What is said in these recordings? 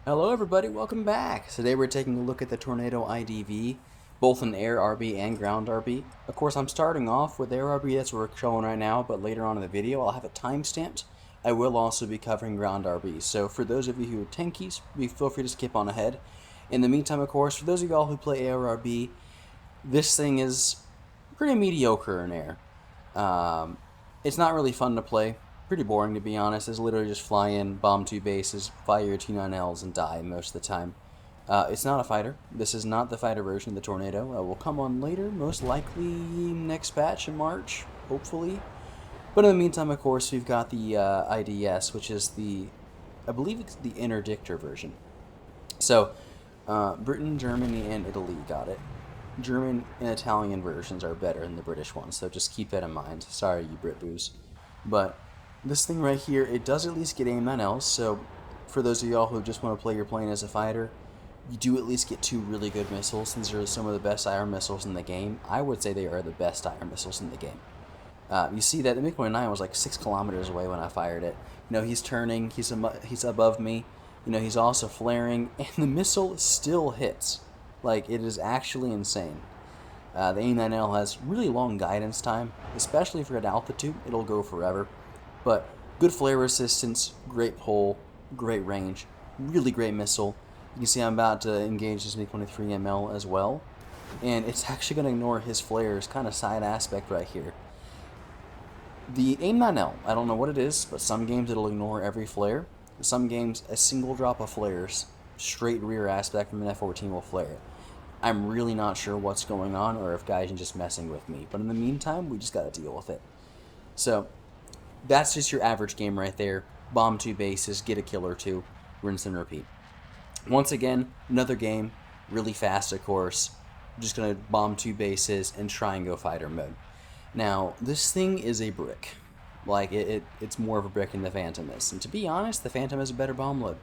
Hello everybody, welcome back. Today we're taking a look at the Tornado IDV, both in air RB and ground RB. Of course, I'm starting off with air RB, that's what we're showing right now, but later on in the video I'll have it timestamped. I will also be covering ground RB, so for those of you who are tankies, feel free to skip on ahead. In the meantime, of course, for those of y'all who play air RB, this thing is pretty mediocre in air. It's not really fun to play. Pretty boring, to be honest. It's literally just fly in, bomb two bases, fire your T9Ls, and die most of the time. It's not a fighter. This is not the fighter version of the Tornado. Will come on later, most likely next patch in March, hopefully. But in the meantime, of course, we've got the IDS, which is I believe it's the interdictor version. So, Britain, Germany, and Italy got it. German and Italian versions are better than the British ones, so just keep that in mind. Sorry, you Brit boos. But this thing right here, it does at least get aim-9Ls, so for those of y'all who just want to play your plane as a fighter, you do at least get two really good missiles. These are some of the best IR missiles in the game. I would say they are the best IR missiles in the game. You see that the MiG-29 was like 6 kilometers away when I fired it. You know, he's turning, he's above me. You know, he's also flaring, and the missile still hits. Like, it is actually insane. The A9L has really long guidance time, especially for at altitude. It'll go forever. But good flare resistance, great pull, great range, really great missile. You can see I'm about to engage this MiG-23ML as well. And it's actually going to ignore his flares, kind of side aspect right here. The AIM-9L, I don't know what it is, but some games it'll ignore every flare. Some games, a single drop of flares, straight rear aspect from an F-14 will flare it. I'm really not sure what's going on or if guys are just messing with me. But in the meantime, we just got to deal with it. So, that's just your average game right there. Bomb two bases, get a kill or two, rinse and repeat. Once again, another game, really fast of course. I'm just going to bomb two bases and try and go fighter mode. Now, this thing is a brick. Like, it's more of a brick than the Phantom is. And to be honest, the Phantom has a better bomb load.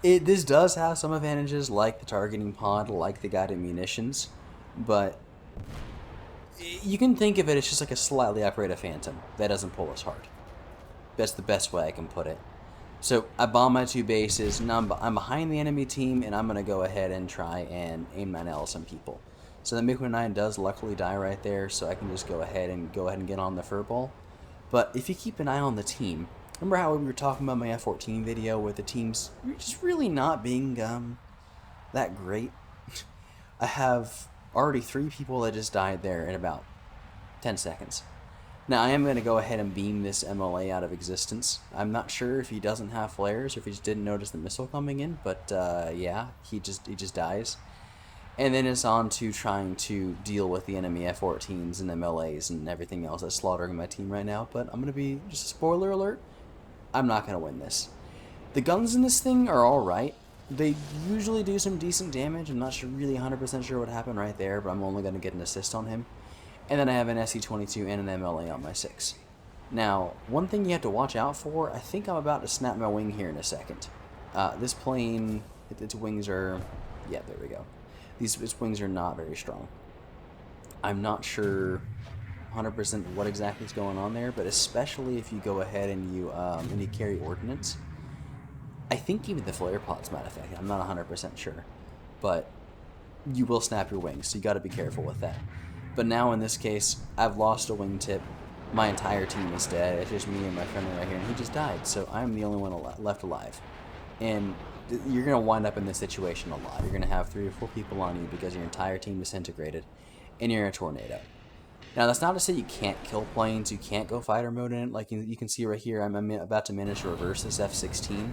This does have some advantages, like the targeting pod, like the guided munitions, but you can think of it as just like a slightly upgraded Phantom that doesn't pull as hard. That's the best way I can put it. So I bomb my two bases, now I'm behind the enemy team, and I'm going to go ahead and try and aim-9L some people. So the MiG-29 does luckily die right there, so I can just go ahead and get on the furball. But if you keep an eye on the team, remember how we were talking about my F-14 video with the teams just really not being that great? I have already 3 people that just died there in about 10 seconds. Now I am going to go ahead and beam this MLA out of existence. I'm not sure if he doesn't have flares or if he just didn't notice the missile coming in, but yeah, he just dies. And then it's on to trying to deal with the enemy F-14s and MLAs and everything else that's slaughtering my team right now. But I'm going to be, just a spoiler alert, I'm not going to win this. The guns in this thing are alright. They usually do some decent damage. I'm not really 100% sure what happened right there, but I'm only going to get an assist on him. And then I have an SE-22 and an MLA on my 6. Now, one thing you have to watch out for, I think I'm about to snap my wing here in a second. This plane, its wings are, yeah, there we go. Its wings are not very strong. I'm not sure 100% what exactly is going on there, but especially if you go ahead and you carry ordnance, I think even the flare pods might affect it. I'm not 100% sure, but you will snap your wings, so you got to be careful with that. But now in this case, I've lost a wingtip. My entire team is dead. It's just me and my friend right here, and he just died. So I'm the only one left alive. And you're going to wind up in this situation a lot. You're going to have 3 or 4 people on you because your entire team disintegrated, and you're in a tornado. Now, that's not to say you can't kill planes. You can't go fighter mode in it. Like you can see right here, I'm about to manage to reverse this F-16.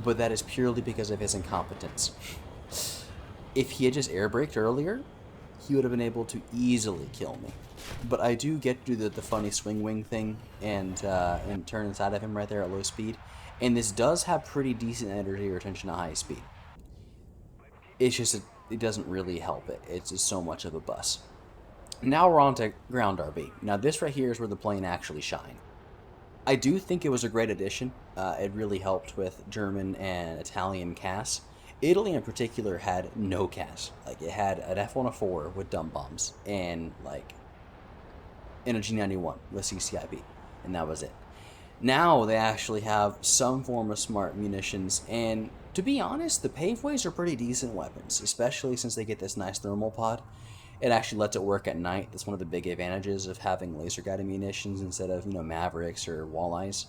But that is purely because of his incompetence. If he had just air braked earlier, he would have been able to easily kill me. But I do get to do the funny swing wing thing and turn inside of him right there at low speed. And this does have pretty decent energy retention at high speed. It's just it doesn't really help it. It's just so much of a bus. Now we're on to ground RB. Now this right here is where the plane actually shines. I do think it was a great addition. It really helped with German and Italian CAS. Italy in particular had no CAS. Like, it had an F-104 with dumb bombs and like in a G91 with CCIB, and that was it. Now they actually have some form of smart munitions, and to be honest, the paveways are pretty decent weapons, especially since they get this nice thermal pod. It actually lets it work at night. That's one of the big advantages of having laser guided munitions instead of, Mavericks or Walleyes.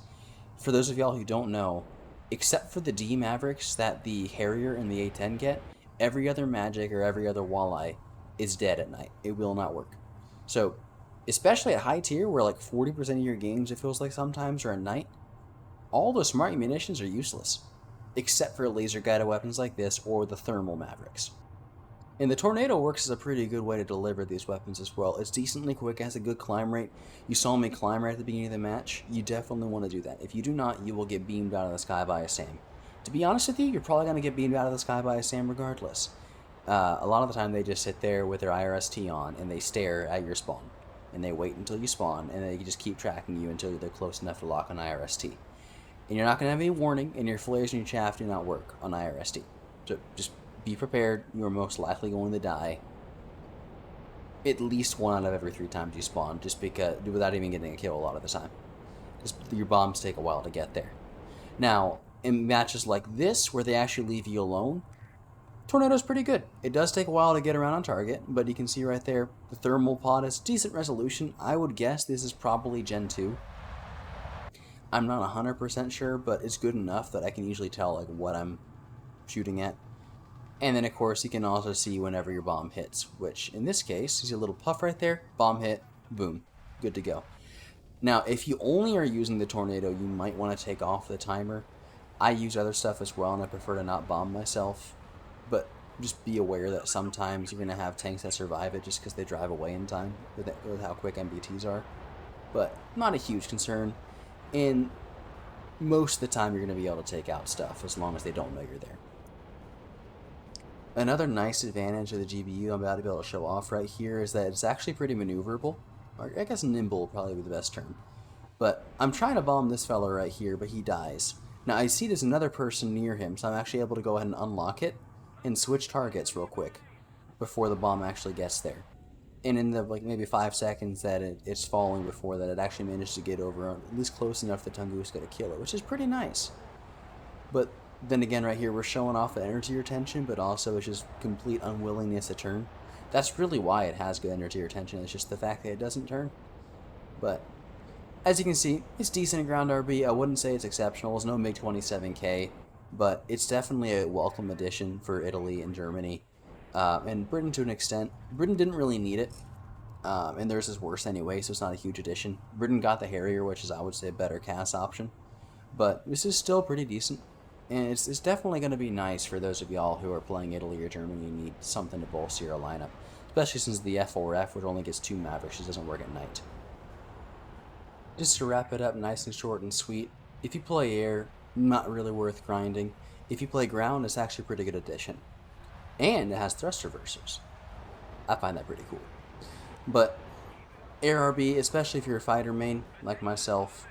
For those of y'all who don't know, except for the D Mavericks that the Harrier and the A10 get, every other Magic or every other Walleye is dead at night. It will not work. So, especially at high tier, where like 40% of your games, it feels like sometimes, are at night, all those smart munitions are useless, except for laser guided weapons like this or the thermal Mavericks. And the Tornado works as a pretty good way to deliver these weapons as well. It's decently quick, it has a good climb rate. You saw me climb right at the beginning of the match. You definitely want to do that. If you do not, you will get beamed out of the sky by a SAM. To be honest with you, you're probably going to get beamed out of the sky by a SAM regardless. A lot of the time they just sit there with their IRST on and they stare at your spawn. And they wait until you spawn and they just keep tracking you until they're close enough to lock on IRST. And you're not going to have any warning, and your flares and your chaff do not work on IRST. So just be prepared. You are most likely going to die at least 1 out of every 3 times you spawn, just because, without even getting a kill a lot of the time. Because your bombs take a while to get there. Now, in matches like this, where they actually leave you alone, Tornado's pretty good. It does take a while to get around on target, but you can see right there, the thermal pod has decent resolution. I would guess this is probably Gen 2. I'm not 100% sure, but it's good enough that I can usually tell like what I'm shooting at. And then, of course, you can also see whenever your bomb hits, which, in this case, you see a little puff right there, bomb hit, boom, good to go. Now, if you only are using the Tornado, you might want to take off the timer. I use other stuff as well, and I prefer to not bomb myself. But just be aware that sometimes you're going to have tanks that survive it just because they drive away in time with how quick MBTs are. But not a huge concern. And most of the time, you're going to be able to take out stuff as long as they don't know you're there. Another nice advantage of the GBU I'm about to be able to show off right here is that it's actually pretty maneuverable. Or I guess nimble would probably be the best term. But I'm trying to bomb this fella right here, but he dies. Now I see there's another person near him, so I'm actually able to go ahead and unlock it and switch targets real quick before the bomb actually gets there. And in the maybe 5 seconds that it's falling before that, it actually managed to get over at least close enough that Tunguska to kill it, which is pretty nice. But then again, right here, we're showing off the energy retention, but also it's just complete unwillingness to turn. That's really why it has good energy retention. It's just the fact that it doesn't turn. But as you can see, it's decent in ground RB. I wouldn't say it's exceptional. It's no MiG-27K, but it's definitely a welcome addition for Italy and Germany. And Britain to an extent. Britain didn't really need it. And theirs is worse anyway, so it's not a huge addition. Britain got the Harrier, which is, I would say, a better CAS option. But this is still pretty decent. And it's definitely going to be nice for those of y'all who are playing Italy or Germany and need something to bolster your lineup. Especially since the F4F, which only gets 2 Mavericks, doesn't work at night. Just to wrap it up nice and short and sweet, if you play air, not really worth grinding. If you play ground, it's actually a pretty good addition. And it has thrust reversers. I find that pretty cool. But air RB, especially if you're a fighter main, like myself,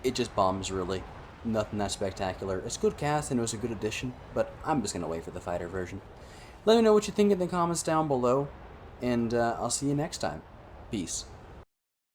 it just bombs really. Nothing that spectacular. It's good cast and it was a good addition, but I'm just going to wait for the fighter version. Let me know what you think in the comments down below, and I'll see you next time. Peace.